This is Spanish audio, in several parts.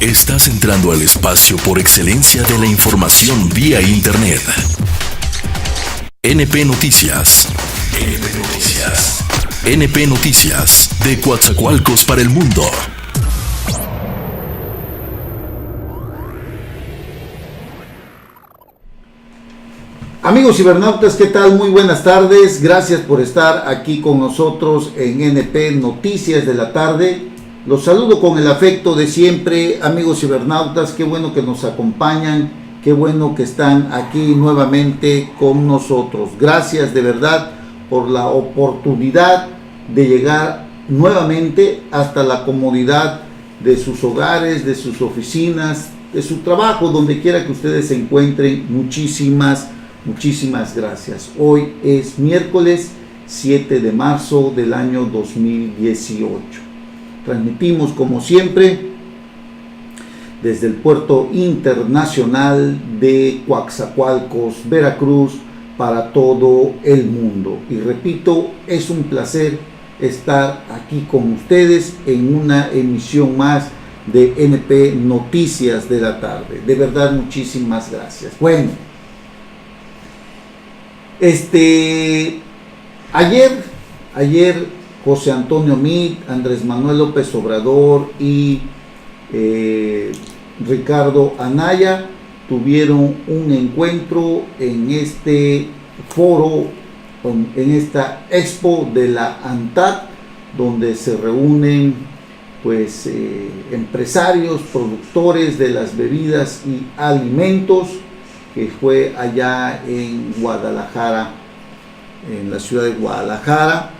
Estás entrando al espacio por excelencia de la información vía Internet. NP Noticias. NP Noticias. NP Noticias, de Coatzacoalcos para el mundo. Amigos cibernautas, ¿qué tal? Muy buenas tardes. Gracias por estar aquí con nosotros en NP Noticias de la tarde. Los saludo con el afecto de siempre, amigos cibernautas. Qué bueno que nos acompañan, qué bueno que están aquí nuevamente con nosotros. Gracias de verdad por la oportunidad de llegar nuevamente hasta la comodidad de sus hogares, de sus oficinas, de su trabajo, donde quiera que ustedes se encuentren. Muchísimas gracias. Hoy es miércoles 7 de marzo del año 2018. Transmitimos como siempre desde el puerto internacional de Coatzacoalcos, Veracruz, para todo el mundo. Y repito, es un placer estar aquí con ustedes en una emisión más de NP Noticias de la tarde. De verdad, muchísimas gracias. Bueno, ayer José Antonio Meade, Andrés Manuel López Obrador y Ricardo Anaya tuvieron un encuentro en este foro, en esta expo de la ANTAD, donde se reúnen pues empresarios, productores de las bebidas y alimentos, que fue allá en Guadalajara, en la ciudad de Guadalajara.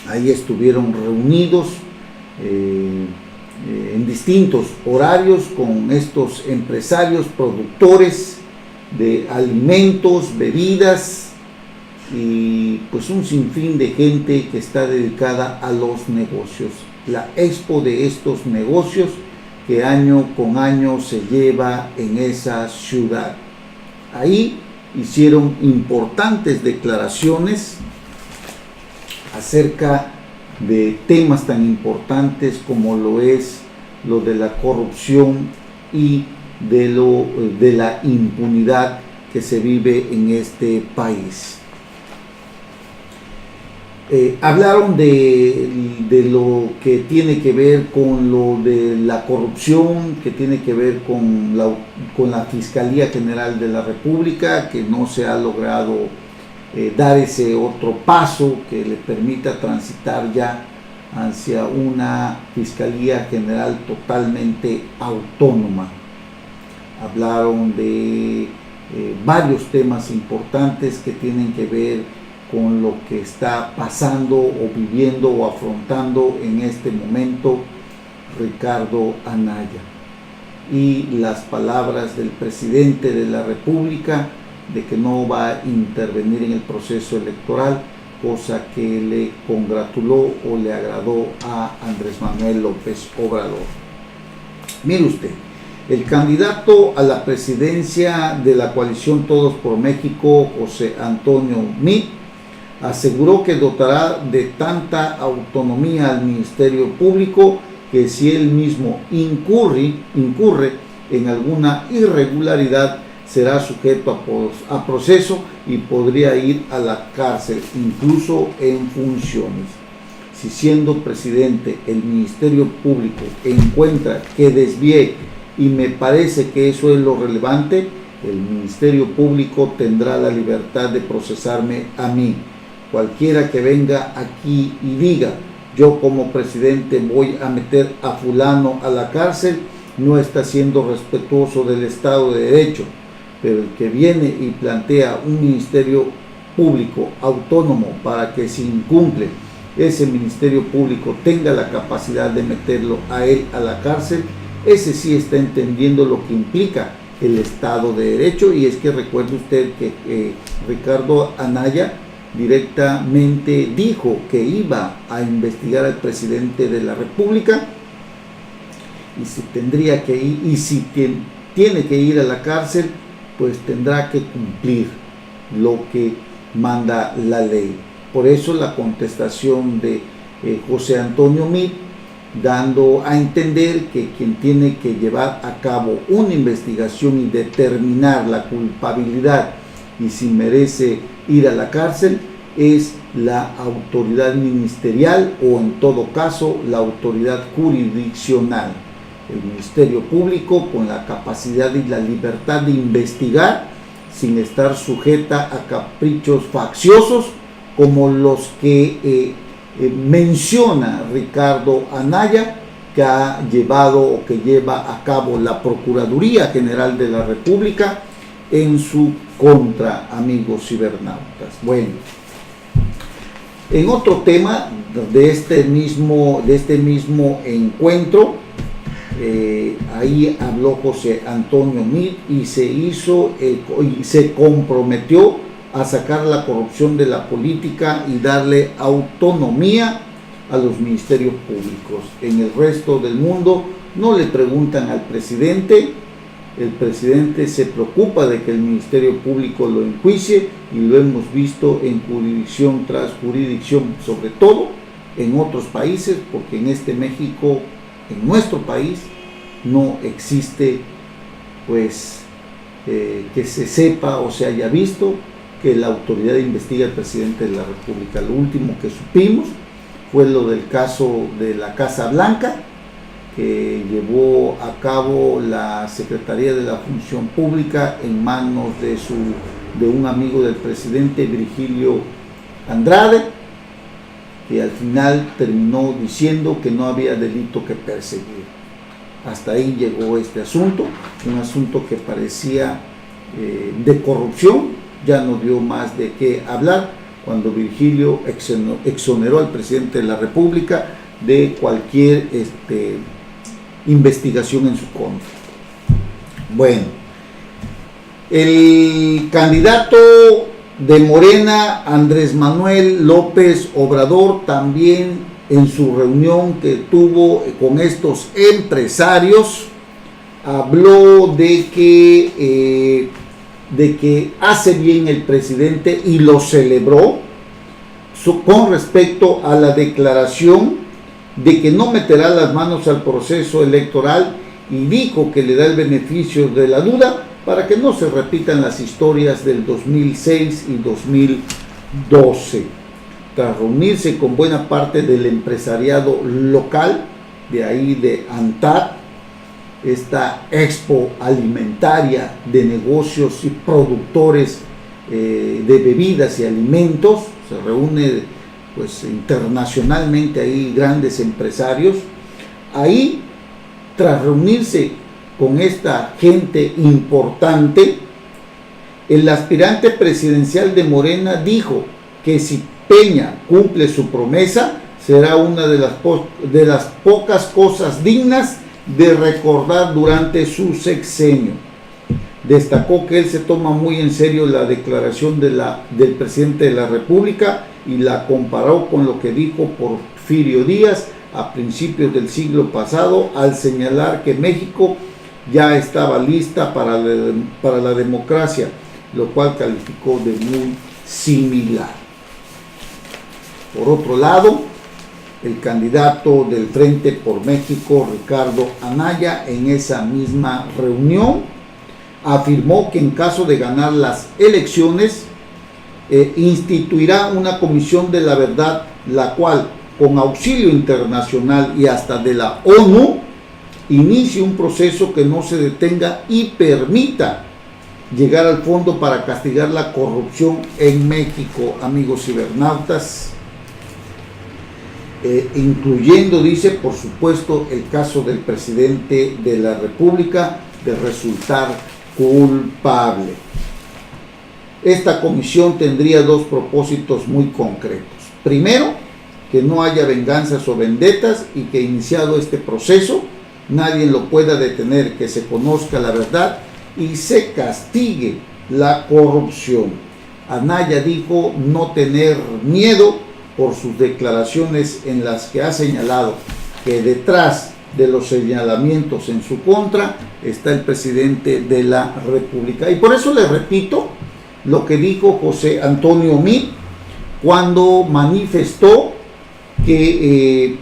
Ahí estuvieron reunidos en distintos horarios con estos empresarios, productores de alimentos, bebidas y pues un sinfín de gente que está dedicada a los negocios. La expo de estos negocios que año con año se lleva en esa ciudad. Ahí hicieron importantes declaraciones acerca de temas tan importantes como lo es lo de la corrupción y de la impunidad que se vive en este país. Hablaron de lo que tiene que ver con lo de la corrupción, que tiene que ver con la Fiscalía General de la República, que no se ha logrado dar ese otro paso que le permita transitar ya hacia una Fiscalía General totalmente autónoma. Hablaron de varios temas importantes que tienen que ver con lo que está pasando o viviendo o afrontando en este momento Ricardo Anaya, y las palabras del presidente de la República de que no va a intervenir en el proceso electoral, cosa que le congratuló o le agradó a Andrés Manuel López Obrador. Mire usted, el candidato a la presidencia de la coalición Todos por México, José Antonio Meade, aseguró que dotará de tanta autonomía al Ministerio Público que si él mismo incurre en alguna irregularidad, será sujeto a proceso y podría ir a la cárcel, incluso en funciones. Si siendo presidente el Ministerio Público encuentra que desvié, y me parece que eso es lo relevante, el Ministerio Público tendrá la libertad de procesarme a mí. Cualquiera que venga aquí y diga, yo como presidente voy a meter a fulano a la cárcel, no está siendo respetuoso del Estado de Derecho. Pero el que viene y plantea un ministerio público autónomo para que si incumple ese ministerio público tenga la capacidad de meterlo a él a la cárcel, ese sí está entendiendo lo que implica el Estado de Derecho. Y es que recuerde usted que Ricardo Anaya directamente dijo que iba a investigar al presidente de la República, y si tendría que ir, y si tiene que ir a la cárcel, pues tendrá que cumplir lo que manda la ley. Por eso la contestación de José Antonio Meade dando a entender que quien tiene que llevar a cabo una investigación y determinar la culpabilidad y si merece ir a la cárcel es la autoridad ministerial o en todo caso la autoridad jurisdiccional. El Ministerio Público con la capacidad y la libertad de investigar sin estar sujeta a caprichos facciosos como los que menciona Ricardo Anaya, que ha llevado o que lleva a cabo la Procuraduría General de la República en su contra, amigos cibernautas. Bueno, en otro tema de este mismo encuentro, ahí habló José Antonio Meade y se comprometió a sacar la corrupción de la política y darle autonomía a los ministerios públicos. En el resto del mundo no le preguntan al presidente, el presidente se preocupa de que el Ministerio Público lo enjuicie y lo hemos visto en jurisdicción tras jurisdicción, sobre todo en otros países, porque en México, en nuestro país, no existe pues que se sepa o se haya visto que la autoridad investiga al presidente de la República. Lo último que supimos fue lo del caso de la Casa Blanca, que llevó a cabo la Secretaría de la Función Pública en manos de un amigo del presidente, Virgilio Andrade, que al final terminó diciendo que no había delito que perseguir. Hasta ahí llegó este asunto, un asunto que parecía de corrupción. Ya no dio más de qué hablar cuando Virgilio exoneró al presidente de la República de cualquier investigación en su contra. Bueno, el candidato de Morena, Andrés Manuel López Obrador, también en su reunión que tuvo con estos empresarios, habló de que hace bien el presidente y lo celebró con respecto a la declaración de que no meterá las manos al proceso electoral y dijo que le da el beneficio de la duda para que no se repitan las historias del 2006 y 2012. Tras reunirse con buena parte del empresariado local, de ahí de ANTAD, esta expo alimentaria de negocios y productores de bebidas y alimentos, se reúne pues internacionalmente ahí grandes empresarios. Ahí, tras reunirse con esta gente importante, el aspirante presidencial de Morena dijo que si Peña cumple su promesa, será una de las pocas cosas dignas de recordar durante su sexenio. Destacó que él se toma muy en serio la declaración del presidente de la República y la comparó con lo que dijo Porfirio Díaz a principios del siglo pasado al señalar que México ya estaba lista para la democracia, lo cual calificó de muy similar. Por otro lado, el candidato del Frente por México, Ricardo Anaya, en esa misma reunión afirmó que en caso de ganar las elecciones instituirá una comisión de la verdad, la cual con auxilio internacional y hasta de la ONU inicie un proceso que no se detenga y permita llegar al fondo para castigar la corrupción en México, amigos cibernautas, incluyendo, dice, por supuesto, el caso del presidente de la República de resultar culpable. Esta comisión tendría dos propósitos muy concretos. Primero, que no haya venganzas o vendetas y que iniciado este proceso nadie lo pueda detener, que se conozca la verdad y se castigue la corrupción. Anaya dijo no tener miedo por sus declaraciones en las que ha señalado que detrás de los señalamientos en su contra está el presidente de la República. Y por eso le repito lo que dijo José Antonio Meade cuando manifestó que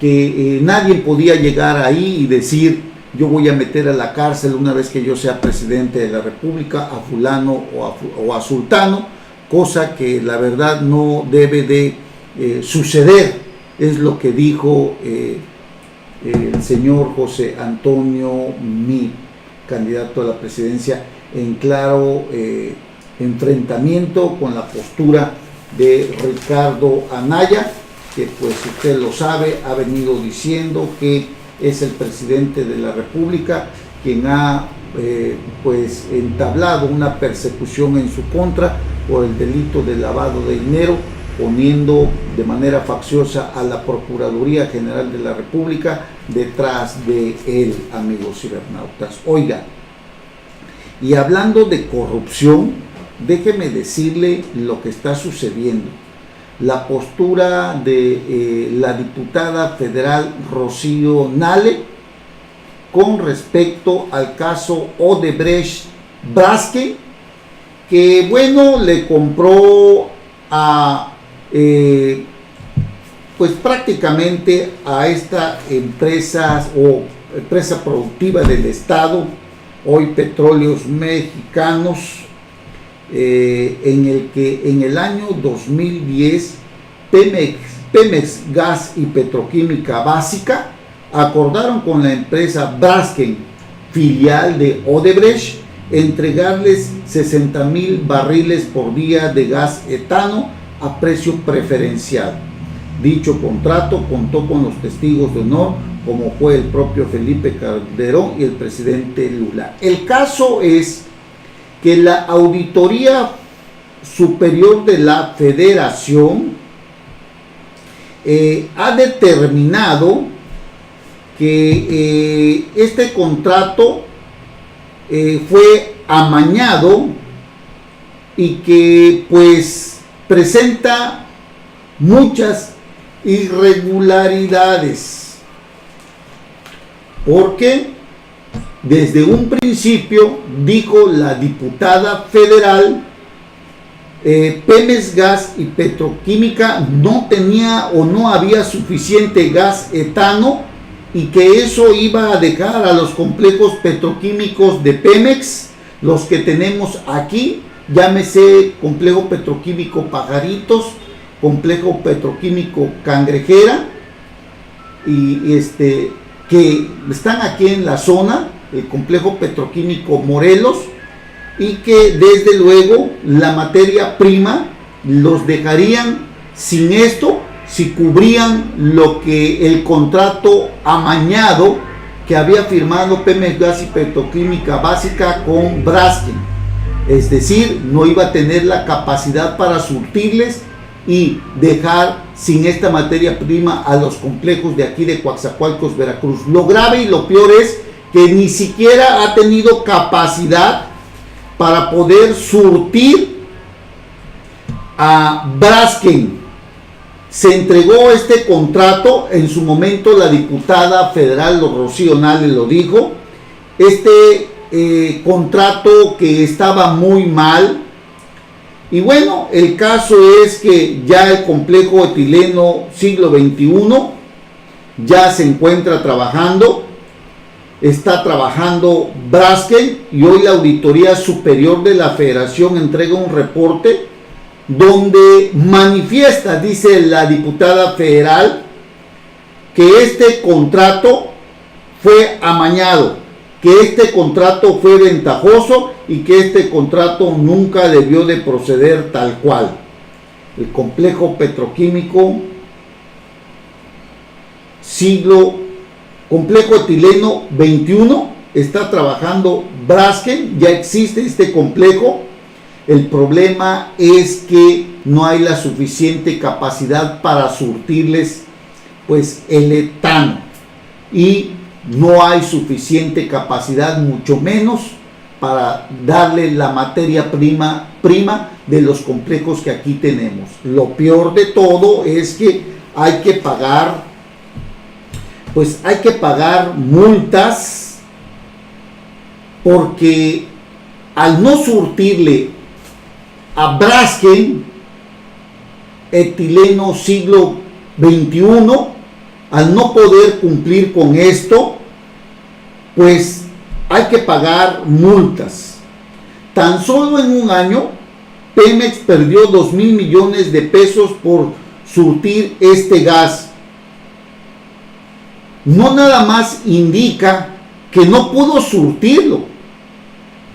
que nadie podía llegar ahí y decir: yo voy a meter a la cárcel una vez que yo sea presidente de la República a fulano o a sultano, cosa que la verdad no debe de suceder. Es lo que dijo el señor José Antonio Meade, candidato a la presidencia, en claro enfrentamiento con la postura de Ricardo Anaya, que pues usted lo sabe, ha venido diciendo que es el presidente de la República quien ha pues entablado una persecución en su contra por el delito de lavado de dinero, poniendo de manera facciosa a la Procuraduría General de la República detrás de él, amigos cibernautas. Oiga, y hablando de corrupción, déjeme decirle lo que está sucediendo. La postura de la diputada federal Rocío Nale con respecto al caso Odebrecht Braskem, que bueno, le compró a pues prácticamente a esta empresa o empresa productiva del Estado, hoy Petróleos Mexicanos, en el que en el año 2010 Pemex Gas y Petroquímica Básica acordaron con la empresa Braskem, filial de Odebrecht, entregarles 60,000 barriles por día de gas etano a precio preferencial. Dicho contrato contó con los testigos de honor, como fue el propio Felipe Calderón y el presidente Lula. El caso es que la Auditoría Superior de la Federación ha determinado que este contrato fue amañado y que pues presenta muchas irregularidades, porque desde un principio, dijo la diputada federal, Pemex Gas y Petroquímica no tenía o no había suficiente gas etano y que eso iba a dejar a los complejos petroquímicos de Pemex, los que tenemos aquí, llámese complejo petroquímico Pajaritos, complejo petroquímico Cangrejera, y que están aquí en la zona, el complejo petroquímico Morelos, y que desde luego la materia prima los dejarían sin esto si cubrían lo que el contrato amañado que había firmado Pemex Gas y Petroquímica Básica con Braskem. Es decir, no iba a tener la capacidad para surtirles y dejar sin esta materia prima a los complejos de aquí de Coatzacoalcos, Veracruz. Lo grave y lo peor es que ni siquiera ha tenido capacidad para poder surtir a Braskem. Se entregó este contrato, en su momento la diputada federal Rocío Nale lo dijo, contrato que estaba muy mal. Y bueno, el caso es que ya el complejo etileno siglo XXI ya se encuentra trabajando, está trabajando Braskem, y hoy la Auditoría Superior de la Federación entrega un reporte donde manifiesta, dice la diputada federal, que este contrato fue amañado, que este contrato fue ventajoso y que este contrato nunca debió de proceder tal cual. El complejo petroquímico complejo etileno 21 está trabajando Braskem, ya existe este complejo. El problema es que no hay la suficiente capacidad para surtirles pues el etano, y no hay suficiente capacidad, mucho menos para darle la materia prima de los complejos que aquí tenemos. Lo peor de todo es que hay que pagar multas, porque al no surtirle a Braskem etileno siglo XXI, al no poder cumplir con esto, pues hay que pagar multas. Tan solo en un año, Pemex perdió 2,000 millones de pesos por surtir este gas. No nada más indica que no pudo surtirlo,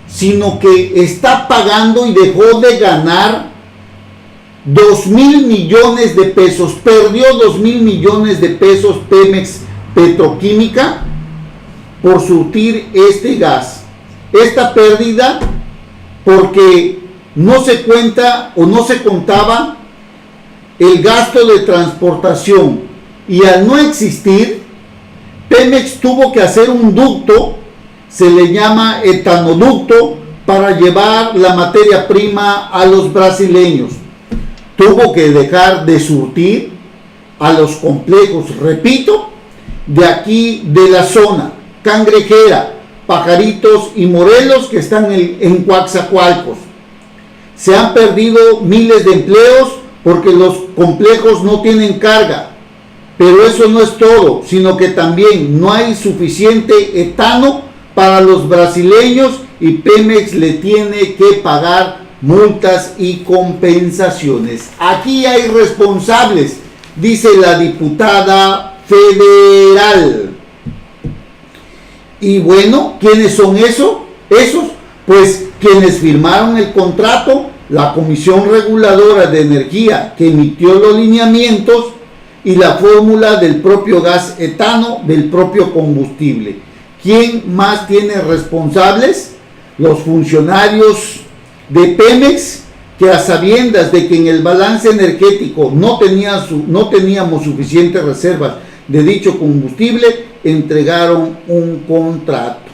sino que está pagando y dejó de ganar 2,000 millones de pesos. Perdió 2,000 millones de pesos Pemex Petroquímica por surtir este gas. Esta pérdida porque no se cuenta o no se contaba el gasto de transportación, y al no existir, Pemex tuvo que hacer un ducto, se le llama etanoducto, para llevar la materia prima a los brasileños. Tuvo que dejar de surtir a los complejos, repito, de aquí de la zona, Cangrejera, Pajaritos y Morelos, que están en Coatzacoalcos. Se han perdido miles de empleos porque los complejos no tienen carga. Pero eso no es todo, sino que también no hay suficiente etano para los brasileños y Pemex le tiene que pagar multas y compensaciones. Aquí hay responsables, dice la diputada federal. Y bueno, ¿quiénes son esos? Pues quienes firmaron el contrato, la Comisión Reguladora de Energía, que emitió los lineamientos y la fórmula del propio gas etano, del propio combustible. ¿Quién más tiene responsables? Los funcionarios de Pemex, que a sabiendas de que en el balance energético no teníamos suficientes reservas de dicho combustible, entregaron un contrato.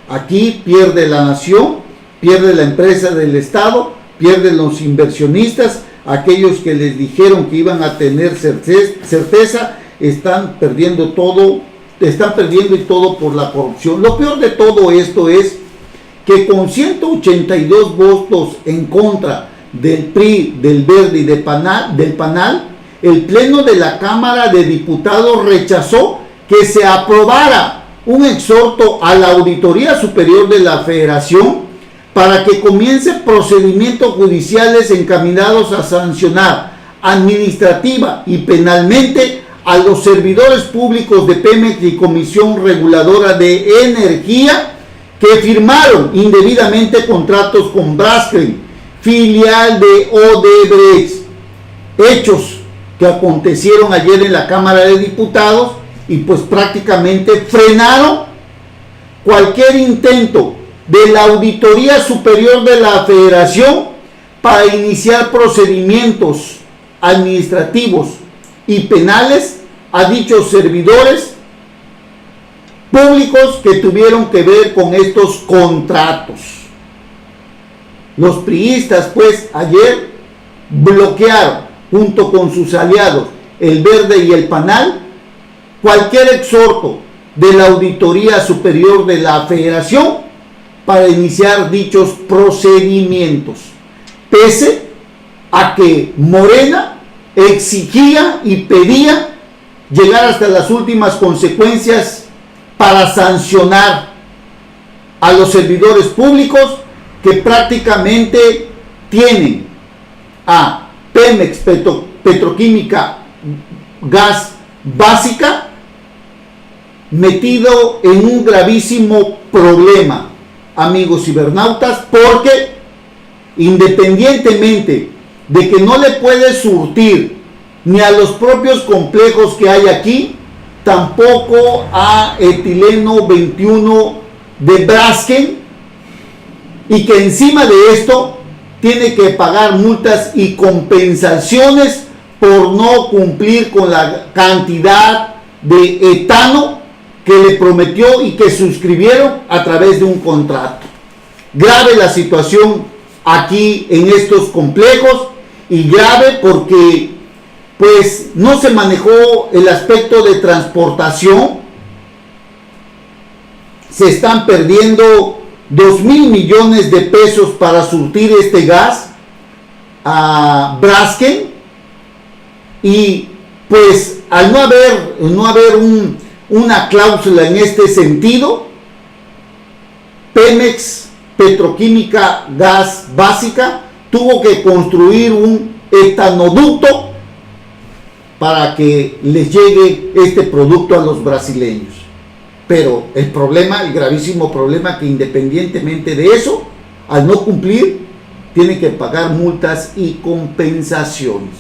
Aquí pierde la nación, pierde la empresa del Estado, pierden los inversionistas, aquellos que les dijeron que iban a tener certeza, están perdiendo todo, y todo por la corrupción. Lo peor de todo esto es que con 182 votos en contra del PRI, del Verde y del PANAL, el Pleno de la Cámara de Diputados rechazó que se aprobara un exhorto a la Auditoría Superior de la Federación para que comience procedimientos judiciales encaminados a sancionar administrativa y penalmente a los servidores públicos de Pemex y Comisión Reguladora de Energía que firmaron indebidamente contratos con Braskem, filial de Odebrecht. Hechos que acontecieron ayer en la Cámara de Diputados y pues prácticamente frenaron cualquier intento de la Auditoría Superior de la Federación para iniciar procedimientos administrativos y penales a dichos servidores públicos que tuvieron que ver con estos contratos. Los priistas pues ayer bloquearon junto con sus aliados el Verde y el PANAL cualquier exhorto de la Auditoría Superior de la Federación para iniciar dichos procedimientos, pese a que Morena exigía y pedía llegar hasta las últimas consecuencias para sancionar a los servidores públicos que prácticamente tienen a Pemex Petroquímica Gas Básica metido en un gravísimo problema, amigos cibernautas, porque independientemente de que no le puede surtir ni a los propios complejos que hay aquí, tampoco a etileno 21 de Braskem, y que encima de esto tiene que pagar multas y compensaciones por no cumplir con la cantidad de etano que le prometió y que suscribieron a través de un contrato. Grave la situación aquí en estos complejos, y grave porque pues no se manejó el aspecto de transportación. Se están perdiendo 2,000 millones de pesos para surtir este gas a Braskem, y pues al no haber una cláusula en este sentido, Pemex, Petroquímica Gas Básica, tuvo que construir un etanoducto para que les llegue este producto a los brasileños. Pero el gravísimo problema, que independientemente de eso, al no cumplir, tienen que pagar multas y compensaciones.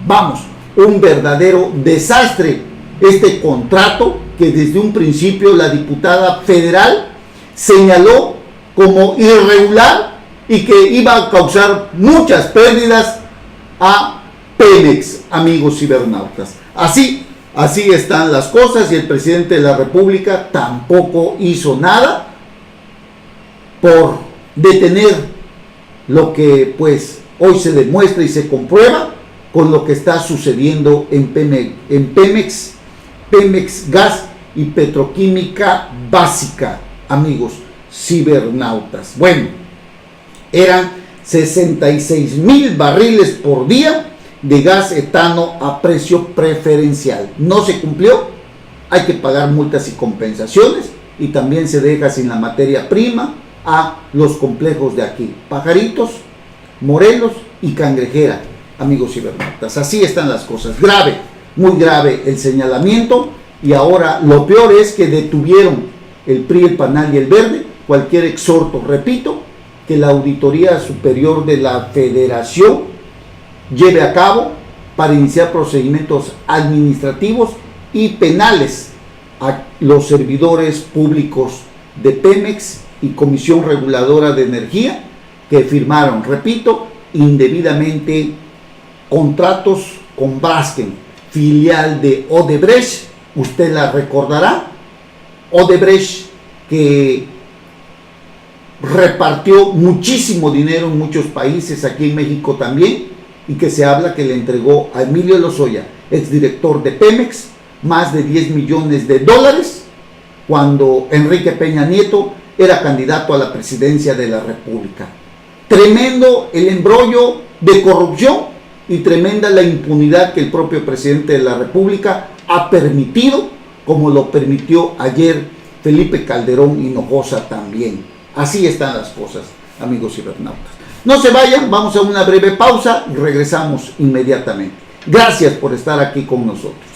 Vamos, un verdadero desastre este contrato que desde un principio la diputada federal señaló como irregular y que iba a causar muchas pérdidas a Pemex, amigos cibernautas. Así están las cosas, y el presidente de la República tampoco hizo nada por detener lo que pues hoy se demuestra y se comprueba con lo que está sucediendo en Pemex Gas y Petroquímica Básica, amigos cibernautas. Bueno, eran 66,000 barriles por día de gas etano a precio preferencial. No se cumplió, hay que pagar multas y compensaciones, y también se deja sin la materia prima a los complejos de aquí, Pajaritos, Morelos y Cangrejera, amigos cibernautas. Así están las cosas. Grave, muy grave el señalamiento, y ahora lo peor es que detuvieron el PRI, el PANAL y el Verde cualquier exhorto, repito, que la Auditoría Superior de la Federación lleve a cabo para iniciar procedimientos administrativos y penales a los servidores públicos de Pemex y Comisión Reguladora de Energía, que firmaron, repito, indebidamente contratos con Braskem, filial de Odebrecht. Usted la recordará, Odebrecht, que repartió muchísimo dinero en muchos países, aquí en México también, y que se habla que le entregó a Emilio Lozoya, exdirector de Pemex, más de $10 millones cuando Enrique Peña Nieto era candidato a la presidencia de la República. Tremendo el embrollo de corrupción y tremenda la impunidad que el propio presidente de la República ha permitido, como lo permitió ayer Felipe Calderón Hinojosa también. Así están las cosas, amigos cibernautas. No se vayan, vamos a una breve pausa y regresamos inmediatamente. Gracias por estar aquí con nosotros.